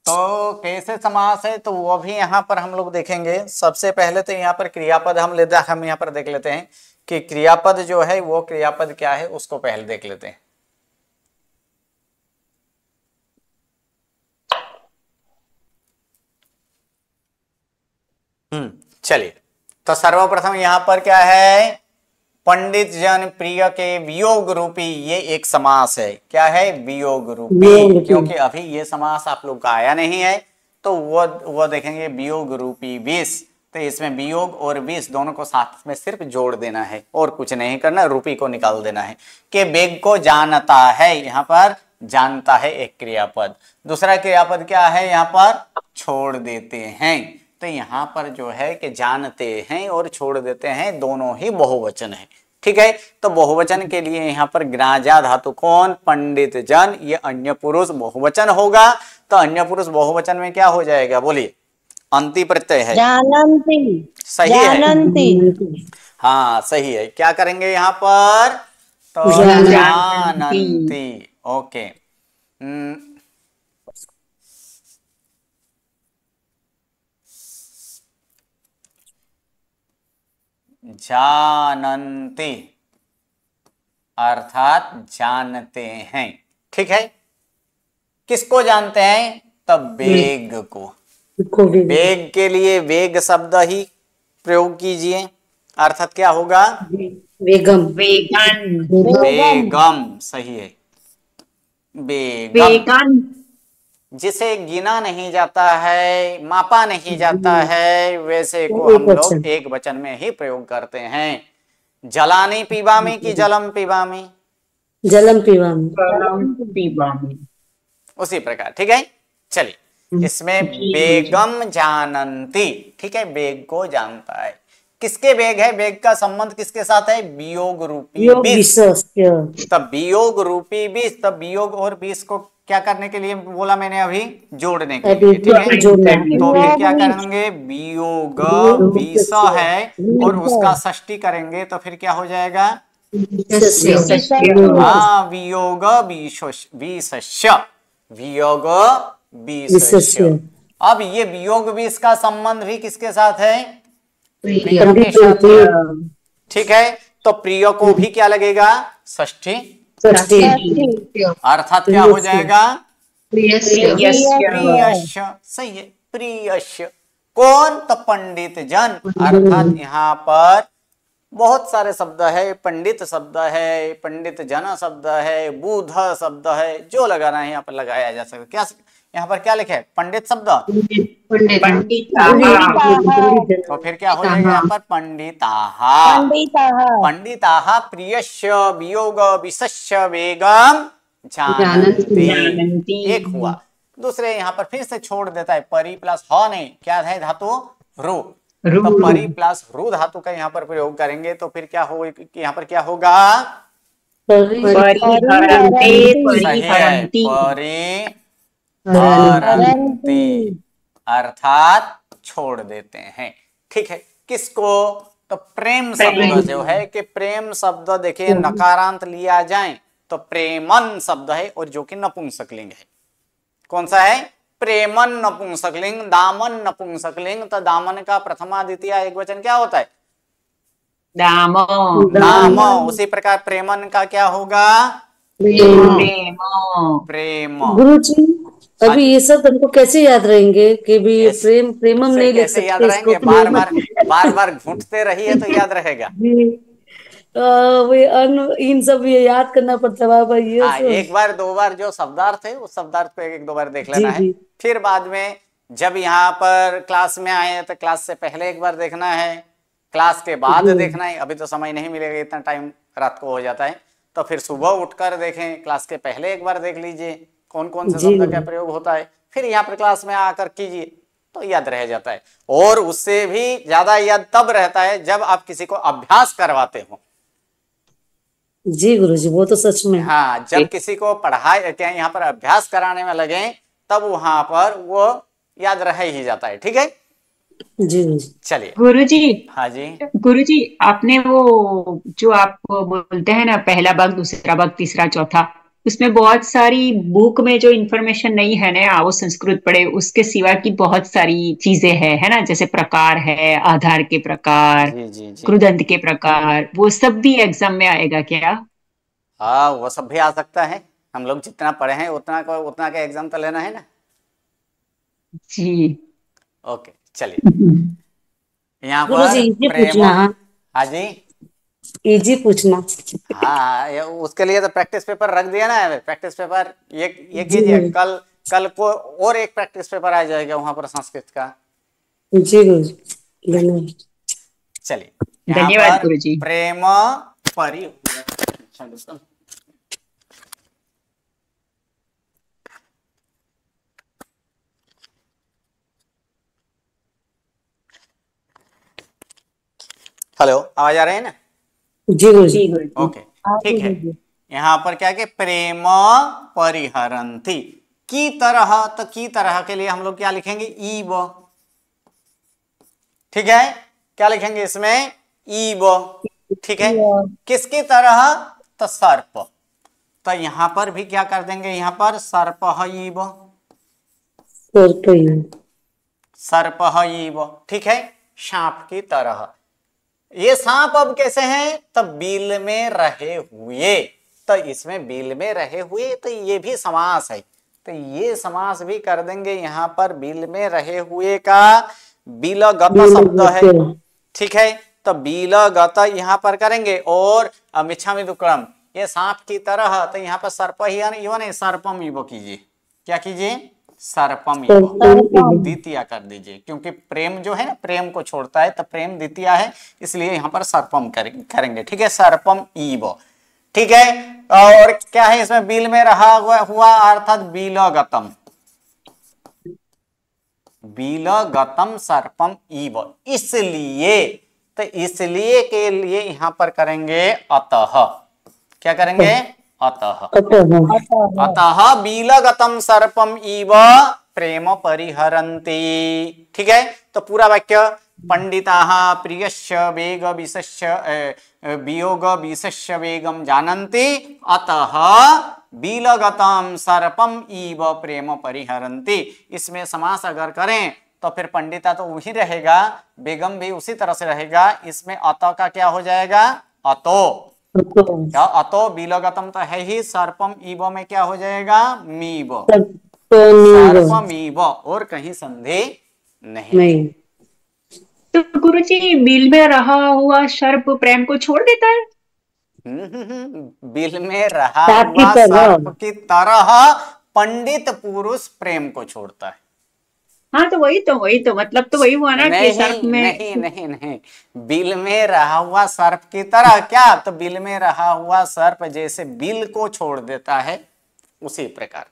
तो कैसे समास है तो वो भी यहाँ पर हम लोग देखेंगे। सबसे पहले तो यहाँ पर क्रियापद हम यहाँ पर देख लेते हैं कि क्रियापद जो है वो क्रियापद क्या है, उसको पहले देख लेते हैं। चलिए, तो सर्वप्रथम यहाँ पर क्या है, पंडित जन प्रिय के वियोग रूपी, ये एक समास है। क्या है, वियोग रूपी, क्योंकि अभी ये समास आप लोग का आया नहीं है, तो वो देखेंगे वियोग रूपी विष। तो इसमें वियोग और विष दोनों को साथ में सिर्फ जोड़ देना है और कुछ नहीं करना, रूपी को निकाल देना है। कि वेग को जानता है, यहाँ पर जानता है एक क्रियापद। दूसरा क्रियापद क्या है, यहाँ पर छोड़ देते हैं। तो यहाँ पर जो है कि जानते हैं और छोड़ देते हैं दोनों ही बहुवचन है। ठीक है, तो बहुवचन के लिए यहाँ पर ग्राजा धातु कौन, पंडित जन, ये अन्य पुरुष बहुवचन होगा। तो अन्य पुरुष बहुवचन में क्या हो जाएगा, बोलिए, अंति प्रत्यय है, जानन्ति, सही है, जानन्ति। हाँ सही है। क्या करेंगे यहाँ पर, तो जानन्ति। ओके, जानन्ति अर्थात जानते हैं। ठीक है, किसको जानते हैं, तब वेग को। वेग के लिए वेग शब्द ही प्रयोग कीजिए, अर्थात क्या होगा, वेगम, वेगन, वेगम, सही है, वेगम, वेगन, जिसे गिना नहीं जाता है, मापा नहीं जाता है, वैसे को हम लोग एक वचन में ही प्रयोग करते हैं। जलानी पीबामी की जलम पीबामी, जलम पीवामी, पीबामी। उसी प्रकार। ठीक है, चलिए, इसमें वेगम जानन्ति। ठीक है, वेग को जानता है। किसके वेग है, वेग का संबंध किसके साथ है, वियोग रूपी विष। तब वियोग रूपी विष, तब वियोग और विष को क्या करने के लिए बोला मैंने, अभी जोड़ने के लिए। ठीक है, तो फिर क्या करेंगे, वियोग विष है और उसका षष्ठी करेंगे तो फिर क्या हो जाएगा, हाँ, वियोग विषस्य, वियोग विषस्य। अब ये वियोग विष का संबंध भी किसके साथ है, प्रिय के साथ। ठीक है, तो प्रिय को भी क्या लगेगा, षष्ठी, अर्थात क्या हो जाएगा, प्रियस्य। सही है, प्रियस्य। कौन, तो पंडित जन। अर्थात यहाँ पर बहुत सारे शब्द है, पंडित शब्द है, पंडित जन शब्द है, बुध शब्द है, जो लगाना है यहाँ पर लगाया जा सकता है। क्या यहाँ पर क्या लिखे है, पंडित शब्द, तो फिर क्या हो जाएगा यहाँ पर, पंडिताः, पंडिताः प्रियस्य वियोग विषस्य वेगम जानन्ति। एक हुआ। दूसरे यहाँ पर फिर से छोड़ देता है, परि प्लस ह नहीं, क्या है धातु, रु। तो परि प्लस रु धातु का यहाँ पर प्रयोग करेंगे तो फिर क्या हो, यहाँ पर क्या होगा, परिहरन्ति, अर्थात छोड़ देते हैं। ठीक है, किसको, तो प्रेम शब्द जो है, कि प्रेम शब्द देखिए नकारांत लिया जाए तो प्रेमन शब्द है, और जो कि नपुंसकलिंग है। कौन सा है, प्रेमन नपुंसकलिंग, दामन नपुंसकलिंग। तो दामन का प्रथमा द्वितीय एक वचन क्या होता है, दाम, दाम। उसी प्रकार प्रेमन का क्या होगा, प्रेम। गुरुजी, अभी ये सब हमको कैसे याद रहेंगे कि भी प्रेम प्रेमम नहीं लिख कैसे सकते, याद रहेंगे, बार बार घूंटते रहिए तो याद रहेगा। इन सब ये याद करना पड़ता है बाबा। ये हाँ, एक बार दो बार जो शब्दार्थ है उस शब्दार्थ को एक दो बार देख लेना है। फिर बाद में जब यहाँ पर क्लास में आए तो क्लास से पहले एक बार देखना है, क्लास के बाद देखना है। अभी तो समय नहीं मिलेगा, इतना टाइम रात को हो जाता है, तो फिर सुबह उठकर देखें, क्लास के पहले एक बार देख लीजिए कौन कौन से शब्द का प्रयोग होता है, फिर यहाँ पर क्लास में आकर कीजिए तो याद रह जाता है। और उससे भी ज्यादा याद तब रहता है जब आप किसी को अभ्यास करवाते हो। जी गुरुजी, वो तो सच में। हाँ, जब किसी को पढ़ाई क्या यहाँ पर अभ्यास कराने में लगे तब वहां पर वो याद रह ही जाता है। ठीक है, जी गुरुजी। चलिए। गुरुजी, हाँ जी। गुरुजी, आपने वो जो आप बोलते हैं ना, पहला भाग, दूसरा भाग, तीसरा, चौथा, उसमें बहुत सारी बुक में जो इंफॉर्मेशन नहीं है ना, वो संस्कृत पढ़े, उसके सिवा की बहुत सारी चीजें है ना, जैसे प्रकार है, आधार के प्रकार, जी जी जी। कृदंत के प्रकार, वो सब भी एग्जाम में आएगा क्या? हाँ, वो सब भी आ सकता है। हम लोग जितना पढ़े हैं उतना का एग्जाम तो लेना है ना। जी। ओके, चलिए। यहाँ गुरुजी पर इजी प्रेम। पूछना, हाँ हाँ जी। इजी पूछना। हाँ, उसके लिए तो प्रैक्टिस पेपर रख दिया ना। प्रैक्टिस पेपर ये जी कीजिए। गुरुजी। कल कल को और एक प्रैक्टिस पेपर आ जाएगा वहां पर संस्कृत का। जी गुरुजी, धन्यवाद। चलिए, यहाँ धन्यवाद पर गुरुजी। प्रेम परि। हेलो, आवाज आ रही है ना? जी गुरुजी। जी गुरुजी। ओके, ठीक है। यहाँ पर क्या कि प्रेम परिहरन्ति की तरह, तो की तरह के लिए हम लोग क्या लिखेंगे? ईब। ठीक है, क्या लिखेंगे इसमें? ईब। ठीक है, किसकी तरह? तो सर्प। तो यहां पर भी क्या कर देंगे? यहां पर सर्प ईब। सर्प ईब, ठीक है, सांप की तरह। ये सांप अब कैसे हैं? तो बिल में रहे हुए। तो इसमें बिल में रहे हुए, तो ये भी समास है। तो ये समास भी कर देंगे यहां पर। बिल में रहे हुए का बिलगत शब्द है। ठीक है, तो बिलगत यहां पर करेंगे। और मिच्छामि दुक्कडम, ये सांप की तरह, तो यहां पर सर्प ही नहीं, सर्पम इव कीजिए। क्या कीजिए? सर्पम इव द्वितीय कर दीजिए, क्योंकि प्रेम जो है ना, प्रेम को छोड़ता है, तो प्रेम द्वितीय है, इसलिए यहां पर सर्पम करेंगे। ठीक है, सर्पम ईव। ठीक है, और क्या है इसमें? बिल में रहा हुआ अर्थात बिलगतम। बिलगतम सर्पम ईव, इसलिए। तो इसलिए के लिए यहां पर करेंगे अतः। क्या करेंगे? अतः। अतः बिलगतम सर्पम इव प्रेम परिहरन्ति। ठीक है, तो पूरा वाक्य। पंडिताः प्रियस्य वेग विशस्य वियोग विशस्य वेगम जानन्ति, अतः बिलगतम सर्पम इव प्रेम परिहरन्ति। इसमें समास अगर करें तो फिर पंडिता तो वही रहेगा, बेगम भी उसी तरह से रहेगा। इसमें अतो का क्या हो जाएगा? अतो। अतो बिलगतम तो है ही, सर्पम ईब में क्या हो जाएगा? मीब। सर्पमीब, और कहीं संधि नहीं। तो गुरुजी, बिल में रहा हुआ सर्प प्रेम को छोड़ देता है? बिल में रहा हुआ सर्प की तरह पंडित पुरुष प्रेम को छोड़ता है। हाँ, तो वही तो मतलब तो वही हुआ ना कि सर्प में। नहीं नहीं नहीं, बिल में रहा हुआ सर्प की तरह। क्या? तो बिल में रहा हुआ सर्प जैसे बिल को छोड़ देता है, उसी प्रकार।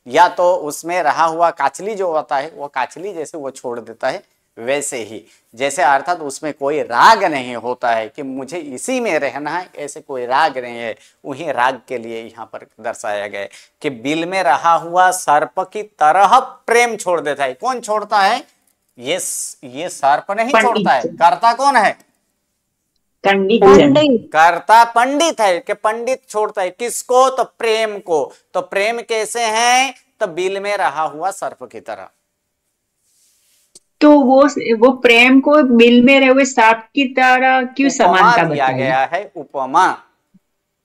या तो उसमें रहा हुआ काचली जो होता है, वो काचली जैसे वो छोड़ देता है, वैसे ही। जैसे अर्थात उसमें कोई राग नहीं होता है कि मुझे इसी में रहना है, ऐसे कोई राग नहीं है। वही राग के लिए यहाँ पर दर्शाया गया है कि बिल में रहा हुआ सर्प की तरह प्रेम छोड़ देता है। कौन छोड़ता है? ये सर्प नहीं छोड़ता है। कर्ता कौन है? कर्ता पंडित है। कि पंडित छोड़ता है किसको? तो प्रेम को। तो प्रेम कैसे है? तो बिल में रहा हुआ सर्प की तरह। तो वो प्रेम को बिल में रहे हुए सांप की तरह क्यों समानता दिया बताई? गया है, उपमा।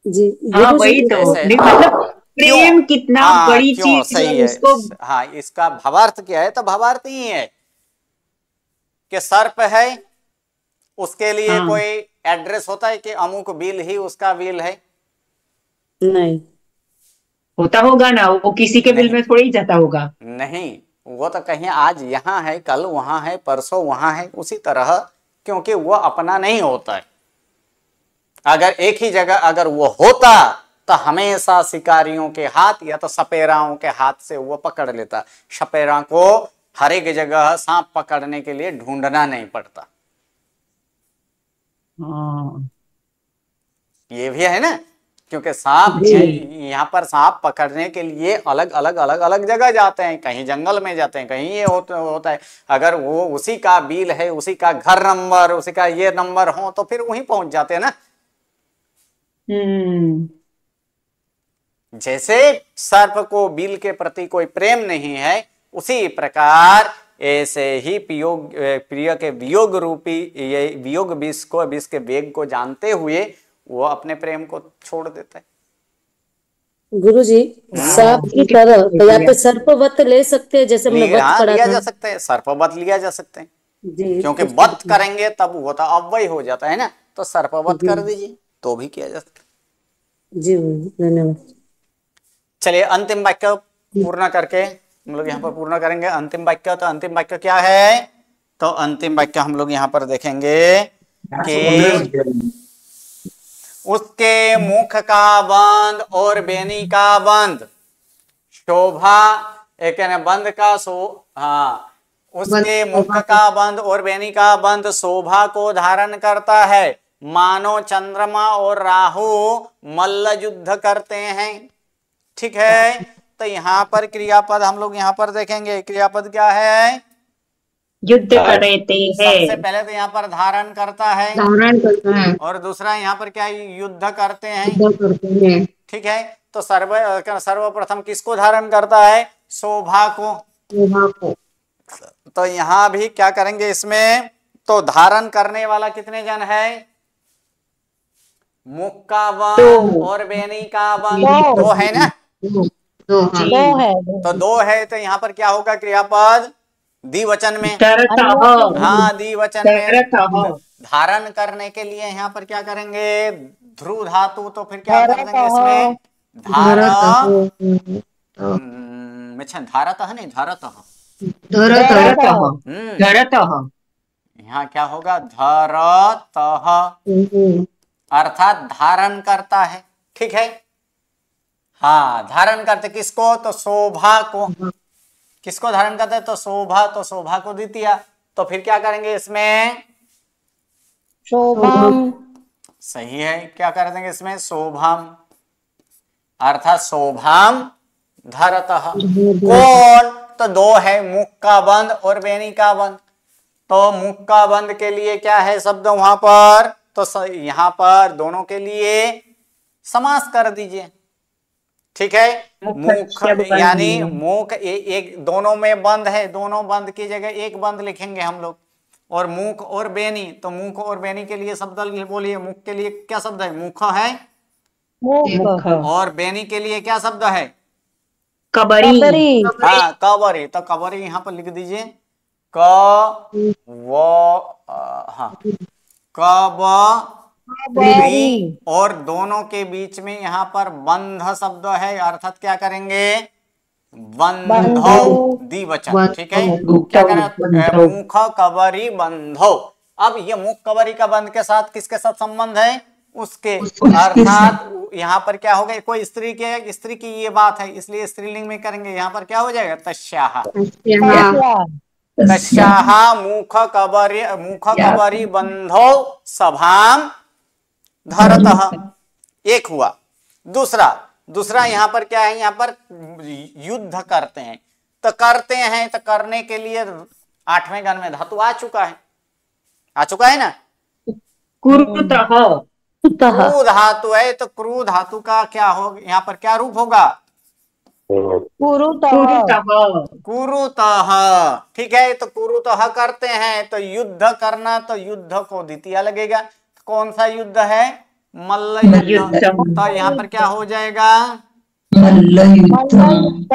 जी हाँ, वही तो मतलब प्रेम कितना बड़ी चीज सही है है उसको। हाँ, इसका भावार्थ क्या है? तो भावार्थ ही है कि सर्प है, उसके लिए कोई एड्रेस होता है कि अमुक बिल ही उसका बिल है? नहीं होता होगा ना, वो किसी के बिल में थोड़ी ही जाता होगा। नहीं, वो तो कहीं आज यहाँ है, कल वहां है, परसों वहां है, उसी तरह। क्योंकि वो अपना नहीं होता है। अगर एक ही जगह अगर वो होता तो हमेशा शिकारियों के हाथ या तो सपेराओं के हाथ से वो पकड़ लेता। सपेरा को हर एक जगह सांप पकड़ने के लिए ढूंढना नहीं पड़ता। ये भी है ना। क्योंकि सांप जी। यहाँ पर सांप पकड़ने के लिए अलग अलग अलग अलग जगह जाते हैं, कहीं जंगल में जाते हैं, कहीं ये होता है। अगर वो उसी का बिल है, उसी का घर नंबर, उसी का ये नंबर हो तो फिर वहीं पहुंच जाते हैं ना। जैसे सर्प को बिल के प्रति कोई प्रेम नहीं है, उसी प्रकार ऐसे ही प्रिय के वियोग रूपी ये वियोग विष के वेग को जानते हुए वो अपने प्रेम को छोड़ देता है। गुरुजी, सांप की तरह या तो सर्पवत ले सकते हैं, जैसे हमने वत पढ़ा लिया था। जा सकता है, सर्पवत लिया जा सकते हैं, जी, क्योंकि वत करेंगे तब वो तो अव्यय हो जाता है ना, तो सर्पवत कर दीजिए तो भी किया जा सकता है। जी धन्यवाद। चलिए अंतिम वाक्य पूर्ण करके हम लोग यहाँ पर पूर्ण करेंगे अंतिम वाक्य। तो अंतिम वाक्य क्या है? तो अंतिम वाक्य हम लोग यहाँ पर देखेंगे कि उसके मुख का बंद और बेनी का बंद शोभा, एक बंद का उसके मुख का बंद और बेनी का बंद शोभा को धारण करता है, मानो चंद्रमा और राहु मल्ल युद्ध करते हैं। ठीक है, तो यहाँ पर क्रियापद हम लोग यहाँ पर देखेंगे। क्रियापद क्या है? युद्ध करते हैं। सबसे पहले तो यहाँ पर धारण करता है, धारण करता है, और दूसरा यहाँ पर क्या है? युद्ध करते हैं। युद्ध करते हैं। ठीक है, तो सर्वप्रथम किसको धारण करता है? शोभा को। शोभा को। तो यहाँ भी क्या करेंगे इसमें? तो धारण करने वाला कितने जन है? मुख का बंद और बेनी का बंद दो है ना? दो है। तो दो है, तो यहाँ पर क्या होगा? क्रियापद द्विवचन में। हाँ, द्विवचन में धारण करने के लिए यहाँ पर क्या करेंगे? ध्रुव धातु। तो फिर क्या कर देंगे इसमें? धारतः नहीं, धारतः। यहाँ क्या होगा? धरतः, अर्थात धारण करता है। ठीक है, हाँ, धारण करते किसको? तो शोभा को। किसको धारण करते हैं? तो शोभा। तो शोभा को द्वितीय। तो फिर क्या करेंगे इसमें? शोभाम। सही है, क्या कर देंगे इसमें? शोभाम, अर्थात शोभाम धरतः। कौन? तो दो है, मुख का बंद और बेनी का बंद। तो मुख का बंद के लिए क्या है शब्द वहां पर? तो यहाँ पर दोनों के लिए समास कर दीजिए। ठीक है, मुख यानी मुख एक दोनों में बंद है, दोनों बंद की जगह एक बंद लिखेंगे हम लोग। और मुख और बेनी, तो मुख और बेनी के लिए शब्द बोलिए। मुख के लिए क्या शब्द है? मुख है। मुख। और बेनी के लिए क्या शब्द है? कबरी। हाँ, कबरी। तो कबरी यहाँ पर लिख दीजिए। कबरी। और दोनों के बीच में यहाँ पर बंध शब्द है, अर्थात क्या करेंगे? बंधो, द्विवचन। ठीक है, क्या करें? मुख कबरी बंधो। अब ये मुख कबरी का बंध के साथ किसके साथ संबंध है? उसके, अर्थात यहाँ पर क्या होगा? कोई स्त्री की ये बात है, इसलिए स्त्रीलिंग में करेंगे। यहाँ पर क्या हो जाएगा? तस्याहा। तस्याहा मुख कबरी बंधो सभाम धरतः। एक हुआ। दूसरा यहाँ पर क्या है? यहाँ पर युद्ध करते हैं। तो करते हैं, तो करने के लिए 8वें गण में धातु आ चुका है ना? क्रू धातु है, तो क्रू धातु का क्या हो? यहाँ पर क्या रूप होगा? कुरुतः। ठीक है, तो कुरुतः करते हैं, तो युद्ध करना, तो युद्ध को द्वितीय लगेगा। कौन सा युद्ध है? मल्ल युद्ध। तो यहाँ पर क्या हो जाएगा?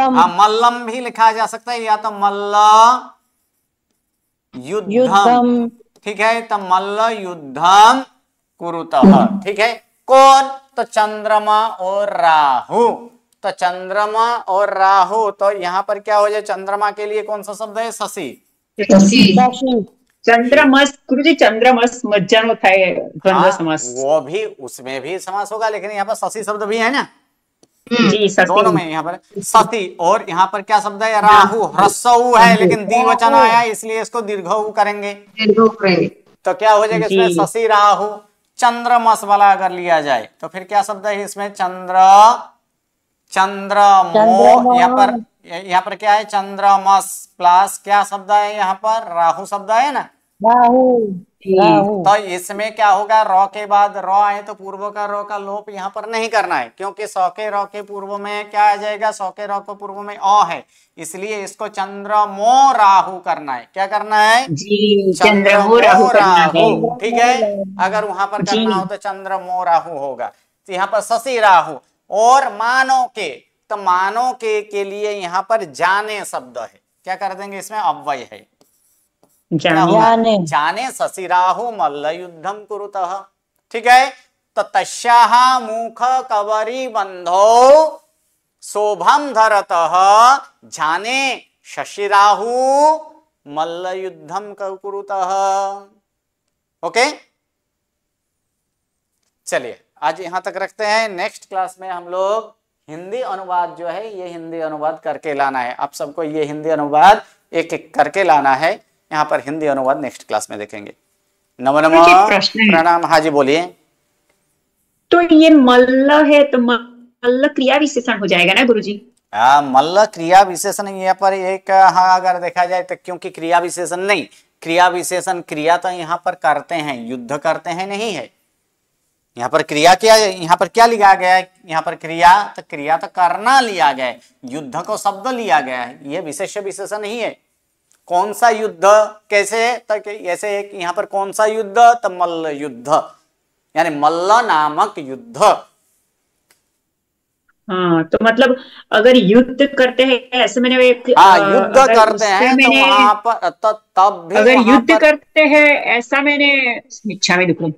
हाँ, मल्लम भी लिखा जा सकता है, या तो मल्ल युद्धम। ठीक है, तो मल्ल युद्धम कुरुतः। ठीक है, कौन? तो चंद्रमा और राहु। तो चंद्रमा और राहु, तो यहाँ पर क्या हो जाए? चंद्रमा के लिए कौन सा शब्द है? शशि। चंद्रमस। गुरुजी चंद्रमस मज्जानो થાય દ્વંદ્વ समास। वो भी, उसमें भी समास होगा, लेकिन यहाँ पर शशि शब्द भी है ना? जी, दोनों में। यहाँ पर शशि, और यहाँ पर क्या शब्द है? राहु। ह्रस्व है, लेकिन द्विवचन आया इसलिए इसको दीर्घ करेंगे। तो क्या हो जाएगा इसमें? शशि राहु। चंद्रमस वाला अगर लिया जाए तो फिर क्या शब्द है इसमें? चंद्रमो। यहाँ पर क्या है? चंद्रमस प्लस क्या शब्द है यहाँ पर? राहु शब्द है ना। राहु तो इसमें क्या होगा? रॉ के बाद रॉ आए तो पूर्व का रॉ का लोप यहाँ पर नहीं करना है, क्योंकि सौ के रॉ के पूर्व में क्या आ जाएगा? सौ के रॉ के पूर्व में अ है, इसलिए इसको चंद्रमो राहु करना है। क्या करना है? जी, चंद्रमो राहु करना है। ठीक है। अगर वहां पर करना हो तो चंद्रमो राहु होगा। तो यहाँ पर शशि राहु। और मानो के लिए यहाँ पर जाने शब्द है, क्या कर देंगे इसमें? अव्यय है। जाने शशि राहु मल्ल युद्धम कुरुतः। ठीक है। तो तस्याः मुख कवरी बंधो शोभम धरतः जाने शशि राहु मल्ल युद्धम कुरुतः। ओके, चलिए आज यहां तक रखते हैं। नेक्स्ट क्लास में हम लोग हिंदी अनुवाद जो है ये हिंदी अनुवाद करके लाना है। आप सबको ये हिंदी अनुवाद एक एक करके लाना है। यहाँ पर हिंदी अनुवाद नेक्स्ट क्लास में देखेंगे। नमो नमः, प्रणाम। हाँ जी बोलिए। तो ये मल्ल है तो मल्ल क्रिया विशेषण हो जाएगा ना गुरुजी? मल्ल क्रिया विशेषण यहाँ पर एक, हाँ अगर देखा जाए तो, क्योंकि क्रिया विशेषण नहीं, क्रिया विशेषण क्रिया तो यहाँ पर करते हैं, युद्ध करते हैं नहीं है। यहाँ पर क्रिया क्या, यहाँ पर क्या लिया गया है? यहाँ पर क्रिया तो करना लिया गया है, युद्ध को शब्द लिया गया है। ये विशेष विशेषण नहीं है। कौन सा युद्ध, कैसे? तो ऐसे एक यहाँ पर कौन सा युद्ध? तो मल्ल युद्ध, यानी मल्ल नामक युद्ध। हाँ, तो मतलब अगर युद्ध करते हैं ऐसे मैंने एक युद्ध करते हैं तो वहां पर तब भी अगर युद्ध करते हैं ऐसा मैंने इच्छा में दुख,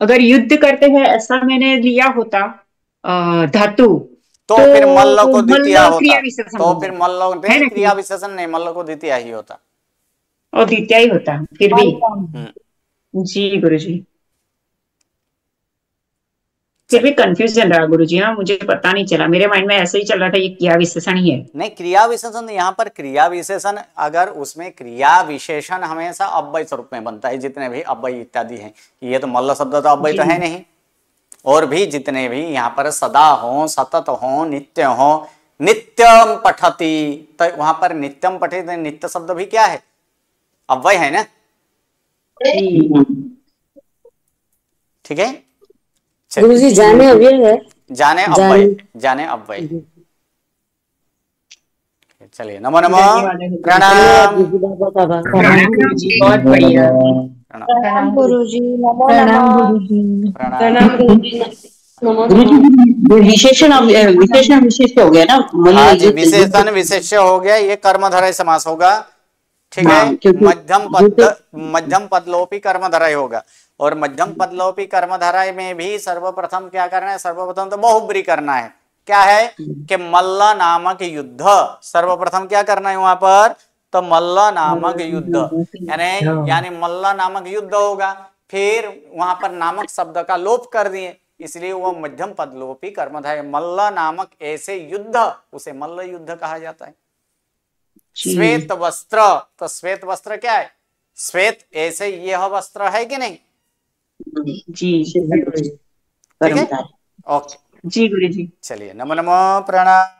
अगर युद्ध करते हैं ऐसा मैंने लिया होता धातु तो फिर मल्ल को द्वितीय होता। क्रिया विशेषण तो फिर मल्ल क्रिया विशेषण नहीं, मल्ल को द्वितीय ही होता और द्वितीय ही होता फिर भी। जी गुरुजी, फिर भी कंफ्यूजन रहा गुरुजी। हाँ, मुझे पता नहीं चला, मेरे माइंड में ऐसे ही चल रहा था ये क्रिया विशेषण ही है। नहीं, क्रिया विशेषण यहाँ पर क्रिया विशेषण, अगर उसमें क्रिया विशेषण हमेशा अव्यय स्वरूप में बनता है। जितने भी अव्यय इत्यादि हैं, ये तो मल्ल शब्द तो अव्यय तो है नहीं। और भी जितने भी यहाँ पर सदा हो, सतत हो, नित्य हो, नित्यम पठति, तो वहां पर नित्यम पठित, नित्य शब्द भी क्या है? अव्यय है ना। ठीक है। गुरुजी जाने अव्यय है, जाने अव्यय। चलिए, नमो नमः, प्रणाम। बहुत बढ़िया। प्रणाम गुरुजी, नमो प्रणाम नमः। गुरुजी। प्रणाम गुरुजी, नमो विशेषण विशेष हो गया ना। हाँ जी, विशेषण विशेष हो गया। ये कर्मधारय समास होगा। ठीक है। मध्यम पदलोपी कर्मधारय होगा। और मध्यम पदलोपी कर्मधारय में भी सर्वप्रथम क्या करना है? सर्वप्रथम तो बहुब्री करना है। क्या है कि मल्ल नामक युद्ध, सर्वप्रथम क्या करना है वहां पर? तो मल्ल नामक युद्ध, यानी मल्ल नामक युद्ध होगा। फिर वहां पर नामक शब्द का लोप कर दिए, इसलिए वो मध्यम पदलोपी कर्मधारय। मल्ल नामक ऐसे युद्ध, उसे मल्ल युद्ध कहा जाता है। श्वेत वस्त्र, तो श्वेत वस्त्र क्या है? श्वेत ऐसे यह वस्त्र है कि नहीं? जी ठीक है। ओके जी गुरुजी। चलिए, नमो नमः, प्रणाम।